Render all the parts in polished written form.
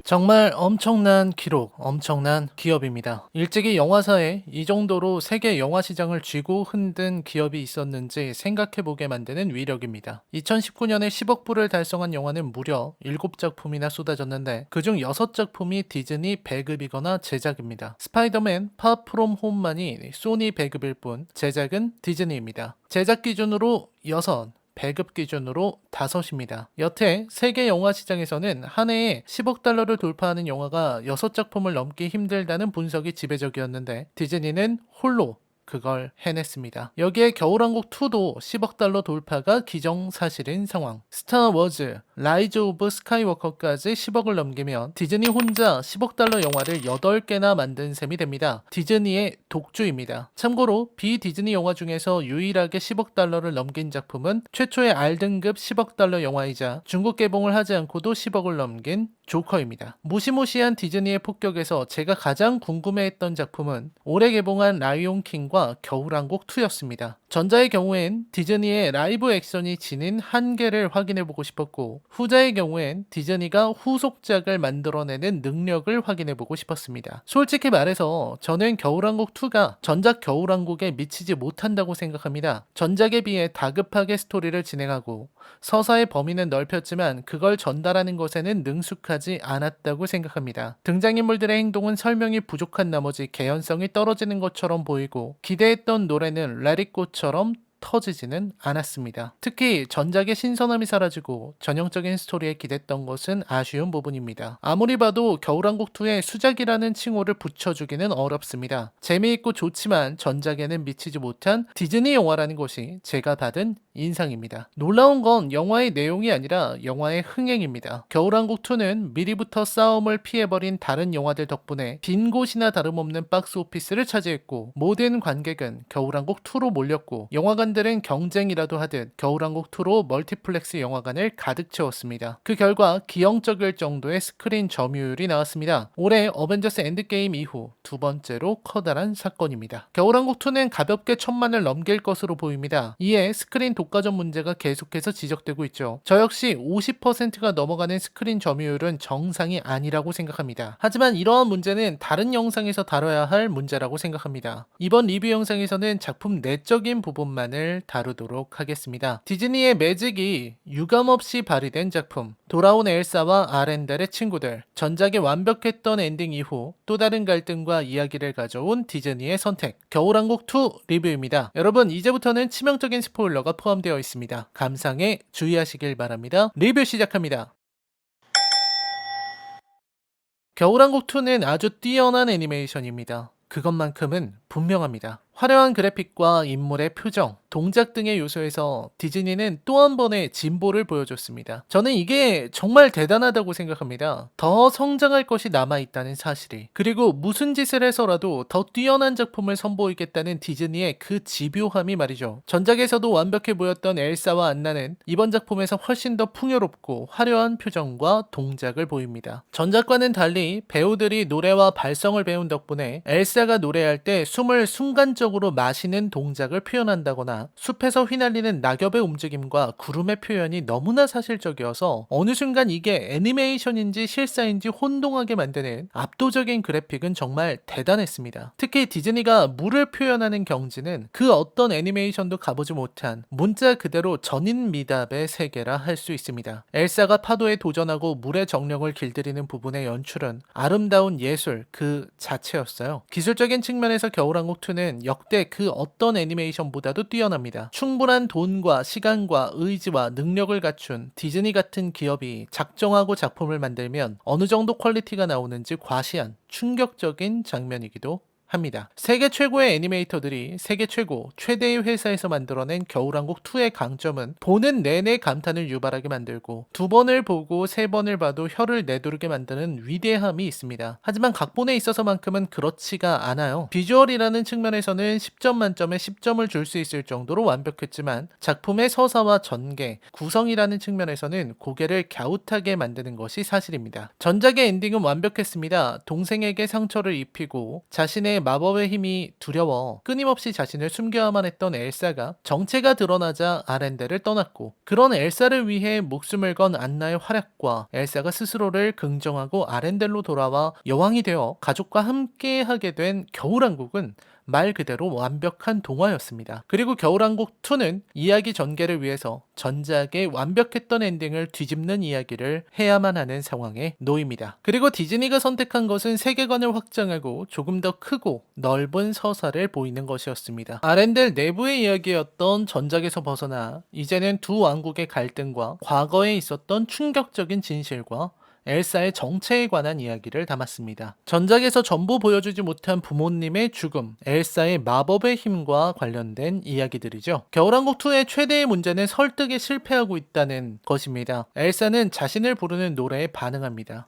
정말 엄청난 기록, 엄청난 기업입니다. 일찍이 영화사에 이 정도로 세계 영화 시장을 쥐고 흔든 기업이 있었는지 생각해보게 만드는 위력입니다. 2019년에 10억 불을 달성한 영화는 무려 7작품이나 쏟아졌는데 그중 6작품이 디즈니 배급이거나 제작입니다. 스파이더맨 파 프롬 홈만이 소니 배급일 뿐 제작은 디즈니입니다. 제작 기준으로 6, 배급 기준으로 5입니다. 여태 세계 영화 시장에서는 한 해에 10억 달러를 돌파하는 영화가 6작품을 넘기 힘들다는 분석이 지배적이었는데 디즈니는 홀로 그걸 해냈습니다. 여기에 겨울왕국 2도 10억 달러 돌파가 기정사실인 상황. 스타워즈, 라이즈 오브 스카이워커까지 10억을 넘기면 디즈니 혼자 10억 달러 영화를 8개나 만든 셈이 됩니다. 디즈니의 독주입니다. 참고로 비디즈니 영화 중에서 유일하게 10억 달러를 넘긴 작품은 최초의 R등급 10억 달러 영화이자 중국 개봉을 하지 않고도 10억을 넘긴 조커입니다. 무시무시한 디즈니의 폭격에서 제가 가장 궁금해했던 작품은 올해 개봉한 라이온 킹과 겨울왕국 2였습니다. 전자의 경우엔 디즈니의 라이브 액션이 지닌 한계를 확인해보고 싶었고 후자의 경우엔 디즈니가 후속작을 만들어내는 능력을 확인해보고 싶었습니다. 솔직히 말해서 저는 겨울왕국 2가 전작 겨울왕국에 미치지 못한다고 생각합니다. 전작에 비해 다급하게 스토리를 진행하고 서사의 범위는 넓혔지만 그걸 전달하는 것에는 능숙하지 않았다고 생각합니다. 등장인물들의 행동은 설명이 부족한 나머지 개연성이 떨어지는 것처럼 보이고 기대했던 노래는 Let It Go처럼 터지지는 않았습니다. 특히 전작의 신선함이 사라지고 전형적인 스토리에 기댔던 것은 아쉬운 부분입니다. 아무리 봐도 겨울왕국2에 수작이라는 칭호를 붙여주기는 어렵습니다. 재미있고 좋지만 전작에는 미치지 못한 디즈니 영화라는 것이 제가 받은 인상입니다. 놀라운 건 영화의 내용이 아니라 영화의 흥행입니다. 겨울왕국2는 미리부터 싸움을 피해버린 다른 영화들 덕분에 빈 곳이나 다름없는 박스 오피스를 차지했고 모든 관객은 겨울왕국2로 몰렸고 영화관들은 경쟁이라도 하듯 겨울왕국2로 멀티플렉스 영화관을 가득 채웠습니다. 그 결과 기형적일 정도의 스크린 점유율이 나왔습니다. 올해 어벤져스 엔드게임 이후 두 번째로 커다란 사건입니다. 겨울왕국2는 가볍게 1000만을 넘길 것으로 보입니다. 이에 스크린 독과점 문제가 계속해서 지적되고 있죠. 저 역시 50%가 넘어가는 스크린 점유율은 정상이 아니라고 생각합니다. 하지만 이러한 문제는 다른 영상에서 다뤄야 할 문제라고 생각합니다. 이번 리뷰 영상에서는 작품 내적인 부분만을 다루도록 하겠습니다. 디즈니의 매직이 유감없이 발휘된 작품, 돌아온 엘사와 아렌달의 친구들, 전작의 완벽했던 엔딩 이후 또 다른 갈등과 이야기를 가져온 디즈니의 선택, 겨울왕국2 리뷰입니다. 여러분, 이제부터는 치명적인 스포일러가 포함되어 있습니다. 감상에 주의하시길 바랍니다. 리뷰 시작합니다. 겨울왕국2는 아주 뛰어난 애니메이션입니다. 그것만큼은 분명합니다. 화려한 그래픽과 인물의 표정, 동작 등의 요소에서 디즈니는 또 한 번의 진보를 보여줬습니다. 저는 이게 정말 대단하다고 생각합니다. 더 성장할 것이 남아있다는 사실이. 그리고 무슨 짓을 해서라도 더 뛰어난 작품을 선보이겠다는 디즈니의 그 집요함이 말이죠. 전작에서도 완벽해 보였던 엘사와 안나는 이번 작품에서 훨씬 더 풍요롭고 화려한 표정과 동작을 보입니다. 전작과는 달리 배우들이 노래와 발성을 배운 덕분에 엘사가 노래할 때 숨을 순간적으로 마시는 동작을 표현한다거나 숲에서 휘날리는 낙엽의 움직임과 구름의 표현이 너무나 사실적이어서 어느 순간 이게 애니메이션인지 실사인지 혼동하게 만드는 압도적인 그래픽은 정말 대단했습니다. 특히 디즈니가 물을 표현하는 경지는 그 어떤 애니메이션도 가보지 못한 문자 그대로 전인미답의 세계라 할 수 있습니다. 엘사가 파도에 도전하고 물의 정령을 길들이는 부분의 연출은 아름다운 예술 그 자체였어요. 기술적인 측면에서 겨울왕국2는 역대 그 어떤 애니메이션보다도 뛰어납니다. 충분한 돈과 시간과 의지와 능력을 갖춘 디즈니 같은 기업이 작정하고 작품을 만들면 어느 정도 퀄리티가 나오는지 과시한 충격적인 장면이기도 합니다. 세계 최고의 애니메이터들이 세계 최고, 최대의 회사에서 만들어낸 겨울왕국2의 강점은 보는 내내 감탄을 유발하게 만들고 두 번을 보고 세 번을 봐도 혀를 내두르게 만드는 위대함이 있습니다. 하지만 각본에 있어서만큼은 그렇지가 않아요. 비주얼이라는 측면에서는 10점 만점에 10점을 줄 수 있을 정도로 완벽했지만 작품의 서사와 전개, 구성이라는 측면에서는 고개를 갸웃하게 만드는 것이 사실입니다. 전작의 엔딩은 완벽했습니다. 동생에게 상처를 입히고 자신의 마법의 힘이 두려워 끊임없이 자신을 숨겨야만 했던 엘사가 정체가 드러나자 아렌델을 떠났고, 그런 엘사를 위해 목숨을 건 안나의 활약과 엘사가 스스로를 긍정하고 아렌델로 돌아와 여왕이 되어 가족과 함께 하게 된 겨울왕국은 말 그대로 완벽한 동화였습니다. 그리고 겨울왕국2는 이야기 전개를 위해서 전작의 완벽했던 엔딩을 뒤집는 이야기를 해야만 하는 상황에 놓입니다. 그리고 디즈니가 선택한 것은 세계관을 확장하고 조금 더 크고 넓은 서사를 보이는 것이었습니다. 아렌델 내부의 이야기였던 전작에서 벗어나 이제는 두 왕국의 갈등과 과거에 있었던 충격적인 진실과 엘사의 정체에 관한 이야기를 담았습니다. 전작에서 전부 보여주지 못한 부모님의 죽음, 엘사의 마법의 힘과 관련된 이야기들이죠. 겨울왕국2의 최대의 문제는 설득에 실패하고 있다는 것입니다. 엘사는 자신을 부르는 노래에 반응합니다.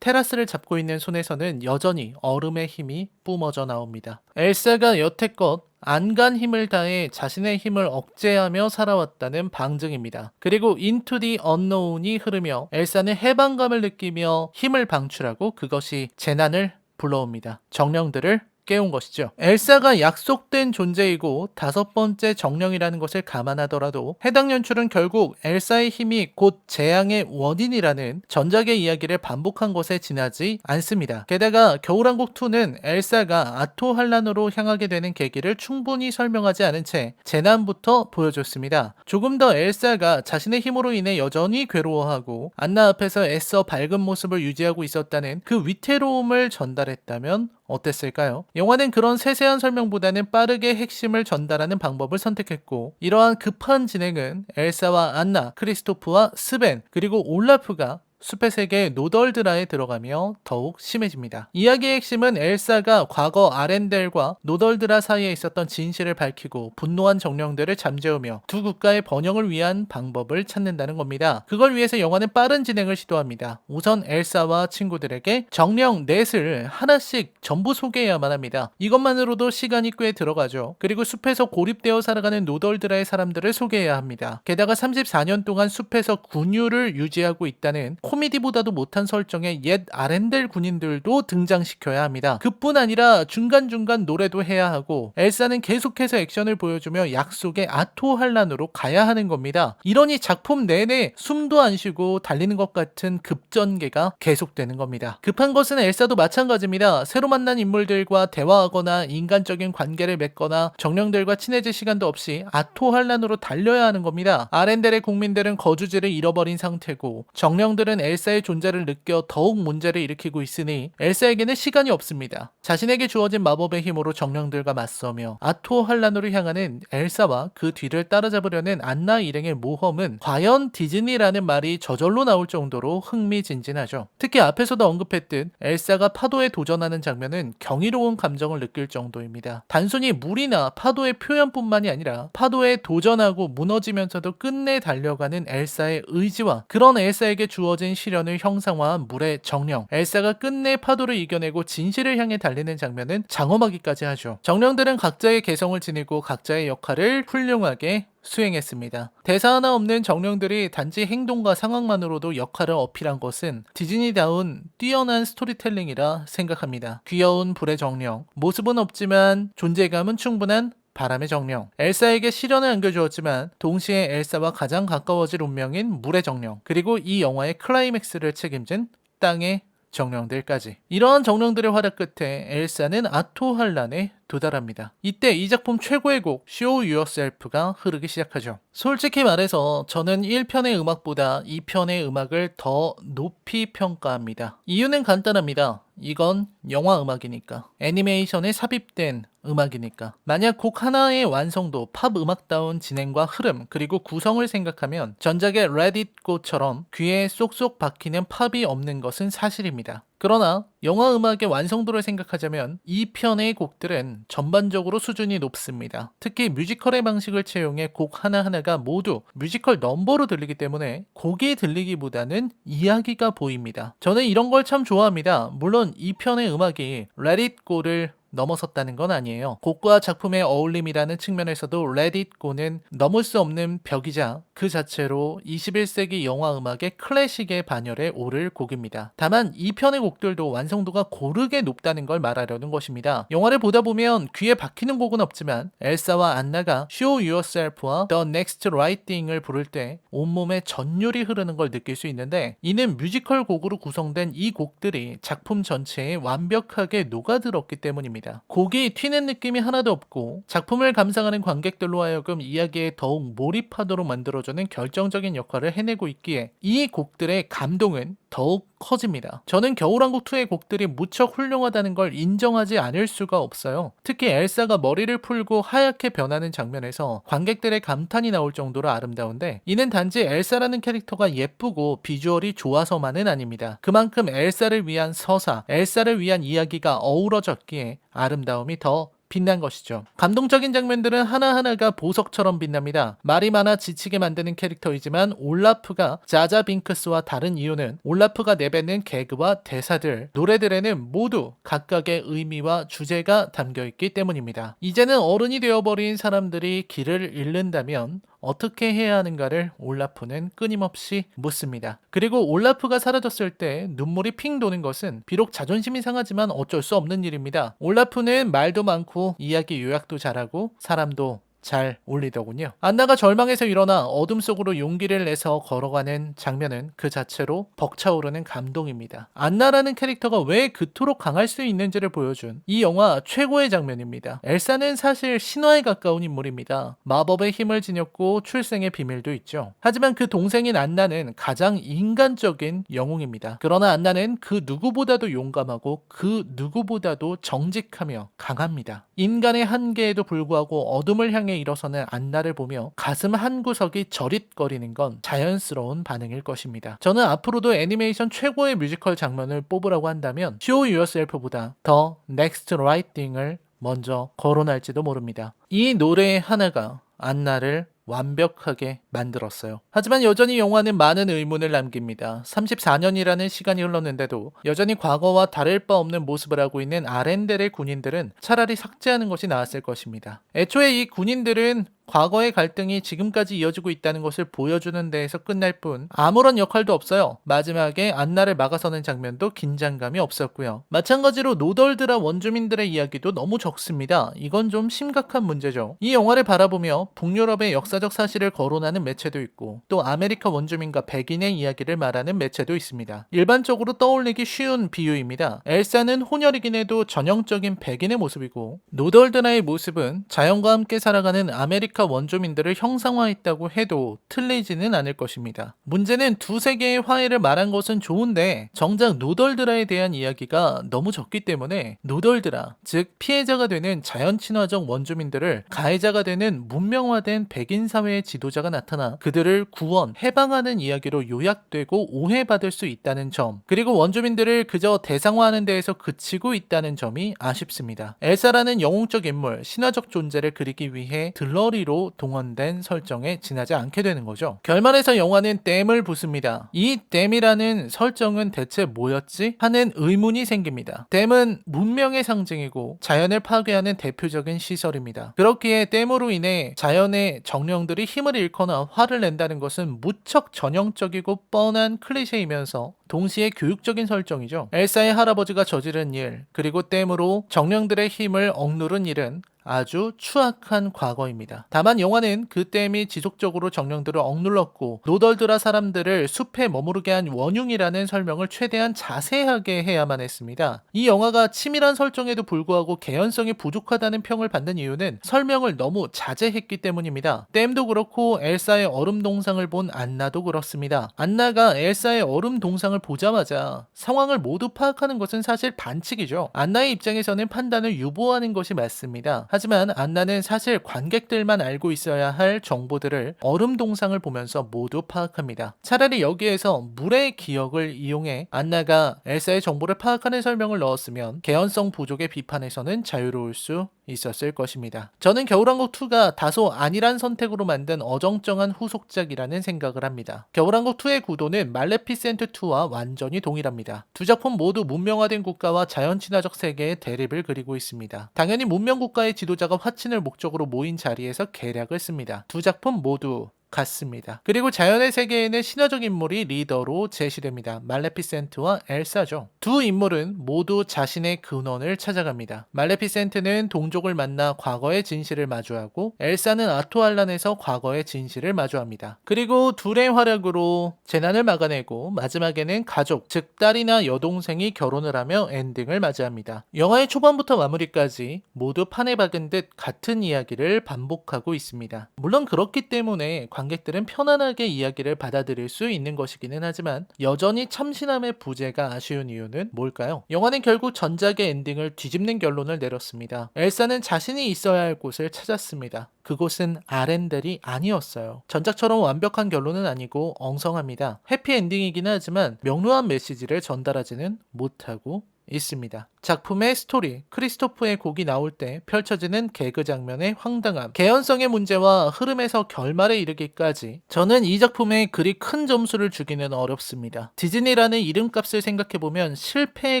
테라스를 잡고 있는 손에서는 여전히 얼음의 힘이 뿜어져 나옵니다. 엘사가 여태껏 안간 힘을 다해 자신의 힘을 억제하며 살아왔다는 방증입니다. 그리고 Into the Unknown이 흐르며 엘사는 해방감을 느끼며 힘을 방출하고 그것이 재난을 불러옵니다. 정령들을 깨운 것이죠. 엘사가 약속된 존재이고 다섯 번째 정령이라는 것을 감안하더라도 해당 연출은 결국 엘사의 힘이 곧 재앙의 원인이라는 전작의 이야기를 반복한 것에 지나지 않습니다. 게다가 겨울왕국2는 엘사가 아토 환란으로 향하게 되는 계기를 충분히 설명하지 않은 채 재난부터 보여줬습니다. 조금 더 엘사가 자신의 힘으로 인해 여전히 괴로워하고 안나 앞에서 애써 밝은 모습을 유지하고 있었다는 그 위태로움을 전달했다면 어땠을까요? 영화는 그런 세세한 설명보다는 빠르게 핵심을 전달하는 방법을 선택했고, 이러한 급한 진행은 엘사와 안나, 크리스토프와 스벤, 그리고 올라프가 숲의 세계 노덜드라에 들어가며 더욱 심해집니다. 이야기의 핵심은 엘사가 과거 아렌델과 노덜드라 사이에 있었던 진실을 밝히고 분노한 정령들을 잠재우며 두 국가의 번영을 위한 방법을 찾는다는 겁니다. 그걸 위해서 영화는 빠른 진행을 시도합니다. 우선 엘사와 친구들에게 정령 넷을 하나씩 전부 소개해야만 합니다. 이것만으로도 시간이 꽤 들어가죠. 그리고 숲에서 고립되어 살아가는 노덜드라의 사람들을 소개해야 합니다. 게다가 34년 동안 숲에서 군유를 유지하고 있다는 코미디보다도 못한 설정의 옛 아렌델 군인들도 등장시켜야 합니다. 그뿐 아니라 중간중간 노래도 해야 하고, 엘사는 계속해서 액션을 보여주며 약속의 아토 환란으로 가야 하는 겁니다. 이러니 작품 내내 숨도 안 쉬고 달리는 것 같은 급전개가 계속되는 겁니다. 급한 것은 엘사도 마찬가지입니다. 새로 만난 인물들과 대화하거나 인간적인 관계를 맺거나 정령들과 친해질 시간도 없이 아토 환란으로 달려야 하는 겁니다. 아렌델의 국민들은 거주지를 잃어버린 상태고, 정령들은 엘사의 존재를 느껴 더욱 문제를 일으키고 있으니 엘사에게는 시간이 없습니다. 자신에게 주어진 마법의 힘으로 정령들과 맞서며 아토 환란으로 향하는 엘사와 그 뒤를 따라잡으려는 안나 일행의 모험은 과연 디즈니라는 말이 저절로 나올 정도로 흥미진진하죠. 특히 앞에서도 언급했듯 엘사가 파도에 도전하는 장면은 경이로운 감정을 느낄 정도입니다. 단순히 물이나 파도의 표현뿐만이 아니라 파도에 도전하고 무너지면서도 끝내 달려가는 엘사의 의지와 그런 엘사에게 주어진 시련을 형상화한 물의 정령, 엘사가 끝내 파도를 이겨내고 진실을 향해 달리는 장면은 장엄하기까지 하죠. 정령들은 각자의 개성을 지니고 각자의 역할을 훌륭하게 수행했습니다. 대사 하나 없는 정령들이 단지 행동과 상황만으로도 역할을 어필한 것은 디즈니다운 뛰어난 스토리텔링이라 생각합니다. 귀여운 불의 정령, 모습은 없지만 존재감은 충분한 바람의 정령, 엘사에게 시련을 안겨주었지만 동시에 엘사와 가장 가까워질 운명인 물의 정령, 그리고 이 영화의 클라이맥스를 책임진 땅의 정령들까지. 이러한 정령들의 활약 끝에 엘사는 아토 환란에 도달합니다. 이때 이 작품 최고의 곡 Show Yourself가 흐르기 시작하죠. 솔직히 말해서 저는 1편의 음악보다 2편의 음악을 더 높이 평가합니다. 이유는 간단합니다. 이건 영화 음악이니까. 애니메이션에 삽입된 음악이니까. 만약 곡 하나의 완성도, 팝 음악다운 진행과 흐름, 그리고 구성을 생각하면 전작의 Let It Go처럼 귀에 쏙쏙 박히는 팝이 없는 것은 사실입니다. 그러나 영화 음악의 완성도를 생각하자면 이 편의 곡들은 전반적으로 수준이 높습니다. 특히 뮤지컬의 방식을 채용해 곡 하나하나가 모두 뮤지컬 넘버로 들리기 때문에 곡이 들리기보다는 이야기가 보입니다. 저는 이런 걸 참 좋아합니다. 물론 이 편의 음악이 Let It Go를 넘어섰다는 건 아니에요. 곡과 작품의 어울림이라는 측면에서도 Let It Go는 넘을 수 없는 벽이자 그 자체로 21세기 영화 음악의 클래식의 반열에 오를 곡입니다. 다만 이 편의 곡들도 완성도가 고르게 높다는 걸 말하려는 것입니다. 영화를 보다 보면 귀에 박히는 곡은 없지만 엘사와 안나가 Show Yourself와 The Next Right Thing을 부를 때 온몸에 전율이 흐르는 걸 느낄 수 있는데, 이는 뮤지컬 곡으로 구성된 이 곡들이 작품 전체에 완벽하게 녹아들었기 때문입니다. 곡이 튀는 느낌이 하나도 없고 작품을 감상하는 관객들로 하여금 이야기에 더욱 몰입하도록 만들어주는 결정적인 역할을 해내고 있기에 이 곡들의 감동은 더욱 커집니다. 저는 겨울왕국2의 곡들이 무척 훌륭하다는 걸 인정하지 않을 수가 없어요. 특히 엘사가 머리를 풀고 하얗게 변하는 장면에서 관객들의 감탄이 나올 정도로 아름다운데, 이는 단지 엘사라는 캐릭터가 예쁘고 비주얼이 좋아서만은 아닙니다. 그만큼 엘사를 위한 서사, 엘사를 위한 이야기가 어우러졌기에 아름다움이 더 빛난 것이죠. 감동적인 장면들은 하나하나가 보석처럼 빛납니다. 말이 많아 지치게 만드는 캐릭터이지만 올라프가 자자 빙크스와 다른 이유는 올라프가 내뱉는 개그와 대사들, 노래들에는 모두 각각의 의미와 주제가 담겨있기 때문입니다. 이제는 어른이 되어버린 사람들이 길을 잃는다면 어떻게 해야 하는가를 올라프는 끊임없이 묻습니다. 그리고 올라프가 사라졌을 때 눈물이 핑 도는 것은 비록 자존심이 상하지만 어쩔 수 없는 일입니다. 올라프는 말도 많고 이야기 요약도 잘하고 사람도 잘 올리더군요. 안나가 절망에서 일어나 어둠 속으로 용기를 내서 걸어가는 장면은 그 자체로 벅차오르는 감동입니다. 안나라는 캐릭터가 왜 그토록 강할 수 있는지를 보여준 이 영화 최고의 장면입니다. 엘사는 사실 신화에 가까운 인물입니다. 마법의 힘을 지녔고 출생의 비밀도 있죠. 하지만 그 동생인 안나는 가장 인간적인 영웅입니다. 그러나 안나는 그 누구보다도 용감하고 그 누구보다도 정직하며 강합니다. 인간의 한계에도 불구하고 어둠을 향해 일어서는 안나를 보며 가슴 한구석이 저릿거리는 건 자연스러운 반응일 것입니다. 저는 앞으로도 애니메이션 최고의 뮤지컬 장면을 뽑으라고 한다면 Show Yourself보다 더 Next Right Thing을 먼저 거론할지도 모릅니다. 이 노래 하나가 안나를 완벽하게 만들었어요. 하지만 여전히 영화는 많은 의문을 남깁니다. 34년이라는 시간이 흘렀는데도 여전히 과거와 다를 바 없는 모습을 하고 있는 아렌델의 군인들은 차라리 삭제하는 것이 나았을 것입니다. 애초에 이 군인들은 과거의 갈등이 지금까지 이어지고 있다는 것을 보여주는 데에서 끝날 뿐 아무런 역할도 없어요. 마지막에 안나를 막아서는 장면도 긴장감이 없었고요. 마찬가지로 노덜드라 원주민들의 이야기도 너무 적습니다. 이건 좀 심각한 문제죠. 이 영화를 바라보며 북유럽의 역사적 사실을 거론하는 매체도 있고 또 아메리카 원주민과 백인의 이야기를 말하는 매체도 있습니다. 일반적으로 떠올리기 쉬운 비유입니다. 엘사는 혼혈이긴 해도 전형적인 백인의 모습이고 노덜드라의 모습은 자연과 함께 살아가는 아메리카 원주민들을 형상화했다고 해도 틀리지는 않을 것입니다. 문제는 두 세계의 화해를 말한 것은 좋은데 정작 노덜드라에 대한 이야기가 너무 적기 때문에 노덜드라, 즉 피해자가 되는 자연 친화적 원주민들을 가해자가 되는 문명화된 백인 사회의 지도자가 나타나 그들을 구원, 해방하는 이야기로 요약되고 오해받을 수 있다는 점, 그리고 원주민들을 그저 대상화하는 데에서 그치고 있다는 점이 아쉽습니다. 엘사라는 영웅적 인물, 신화적 존재를 그리기 위해 들러리로 동원된 설정에 지나지 않게 되는 거죠. 결말에서 영화는 댐을 부숩니다. 이 댐이라는 설정은 대체 뭐였지? 하는 의문이 생깁니다. 댐은 문명의 상징이고 자연을 파괴하는 대표적인 시설입니다. 그렇기에 댐으로 인해 자연의 정령들이 힘을 잃거나 화를 낸다는 것은 무척 전형적이고 뻔한 클리셰이면서 동시에 교육적인 설정이죠. 엘사의 할아버지가 저지른 일, 그리고 댐으로 정령들의 힘을 억누른 일은 아주 추악한 과거입니다. 다만 영화는 그 댐이 지속적으로 정령들을 억눌렀고 노덜드라 사람들을 숲에 머무르게 한 원흉이라는 설명을 최대한 자세하게 해야만 했습니다. 이 영화가 치밀한 설정에도 불구하고 개연성이 부족하다는 평을 받는 이유는 설명을 너무 자제했기 때문입니다. 댐도 그렇고 엘사의 얼음 동상을 본 안나도 그렇습니다. 안나가 엘사의 얼음 동상을 보자마자 상황을 모두 파악하는 것은 사실 반칙이죠. 안나의 입장에서는 판단을 유보하는 것이 맞습니다. 하지만 안나는 사실 관객들만 알고 있어야 할 정보들을 얼음 동상을 보면서 모두 파악합니다. 차라리 여기에서 물의 기억을 이용해 안나가 엘사의 정보를 파악하는 설명을 넣었으면 개연성 부족의 비판에서는 자유로울 수 있었을 것입니다. 저는 겨울왕국 2가 다소 안일한 선택으로 만든 어정쩡한 후속작이라는 생각을 합니다. 겨울왕국 2의 구도는 말레피센트 2와 완전히 동일합니다. 두 작품 모두 문명화된 국가와 자연 친화적 세계의 대립을 그리고 있습니다. 당연히 문명 국가의 지도자가 화친을 목적으로 모인 자리에서 계략을 씁니다. 두 작품 모두 같습니다. 그리고 자연의 세계에는 신화적 인물이 리더로 제시됩니다. 말레피센트와 엘사죠. 두 인물은 모두 자신의 근원을 찾아갑니다. 말레피센트는 동족을 만나 과거의 진실을 마주하고 엘사는 아토알란에서 과거의 진실을 마주합니다. 그리고 둘의 활약으로 재난을 막아내고 마지막에는 가족, 즉 딸이나 여동생이 결혼을 하며 엔딩을 맞이합니다. 영화의 초반부터 마무리까지 모두 판에 박은 듯 같은 이야기를 반복하고 있습니다. 물론 그렇기 때문에 관객들은 편안하게 이야기를 받아들일 수 있는 것이기는 하지만 여전히 참신함의 부재가 아쉬운 이유는 뭘까요? 영화는 결국 전작의 엔딩을 뒤집는 결론을 내렸습니다. 엘사는 자신이 있어야 할 곳을 찾았습니다. 그곳은 아렌델이 아니었어요. 전작처럼 완벽한 결론은 아니고 엉성합니다. 해피엔딩이긴 하지만 명료한 메시지를 전달하지는 못하고 있습니다. 작품의 스토리, 크리스토프의 곡이 나올 때 펼쳐지는 개그 장면의 황당함, 개연성의 문제와 흐름에서 결말에 이르기까지 저는 이 작품에 그리 큰 점수를 주기는 어렵습니다. 디즈니라는 이름값을 생각해보면 실패에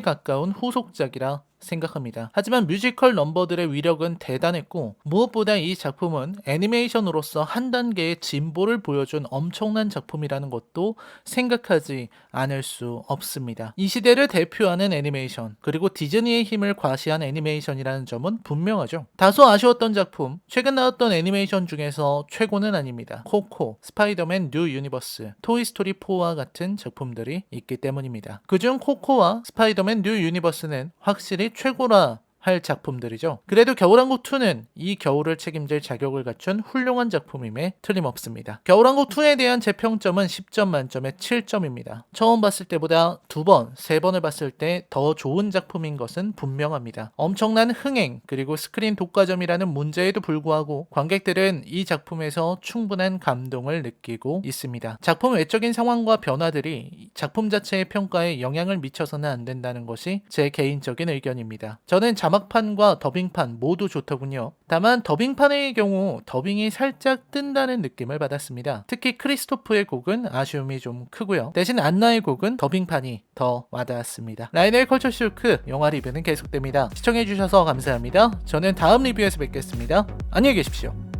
가까운 후속작이라 생각합니다. 하지만 뮤지컬 넘버들의 위력은 대단했고 무엇보다 이 작품은 애니메이션으로서 한 단계의 진보를 보여준 엄청난 작품이라는 것도 생각하지 않을 수 없습니다. 이 시대를 대표하는 애니메이션, 그리고 디즈니의 힘을 과시한 애니메이션이라는 점은 분명하죠. 다소 아쉬웠던 작품, 최근 나왔던 애니메이션 중에서 최고는 아닙니다. 코코, 스파이더맨 뉴 유니버스, 토이스토리 4와 같은 작품들이 있기 때문입니다. 그중 코코와 스파이더맨 뉴 유니버스는 확실히 최고라 할 작품들이죠. 그래도 겨울왕국2는 이 겨울을 책임질 자격을 갖춘 훌륭한 작품임에 틀림없습니다. 겨울왕국2에 대한 제 평점은 10점 만점에 7점입니다. 처음 봤을 때보다 2번, 3번을 봤을 때 더 좋은 작품인 것은 분명합니다. 엄청난 흥행, 그리고 스크린 독과점이라는 문제에도 불구하고 관객들은 이 작품에서 충분한 감동을 느끼고 있습니다. 작품 외적인 상황과 변화들이 작품 자체의 평가에 영향을 미쳐서는 안 된다는 것이 제 개인적인 의견입니다. 저는 자막판과 더빙판 모두 좋더군요. 다만 더빙판의 경우 더빙이 살짝 뜬다는 느낌을 받았습니다. 특히 크리스토프의 곡은 아쉬움이 좀 크고요. 대신 안나의 곡은 더빙판이 더 와닿았습니다. 라이넬 컬처 쇼크 영화 리뷰는 계속됩니다. 시청해주셔서 감사합니다. 저는 다음 리뷰에서 뵙겠습니다. 안녕히 계십시오.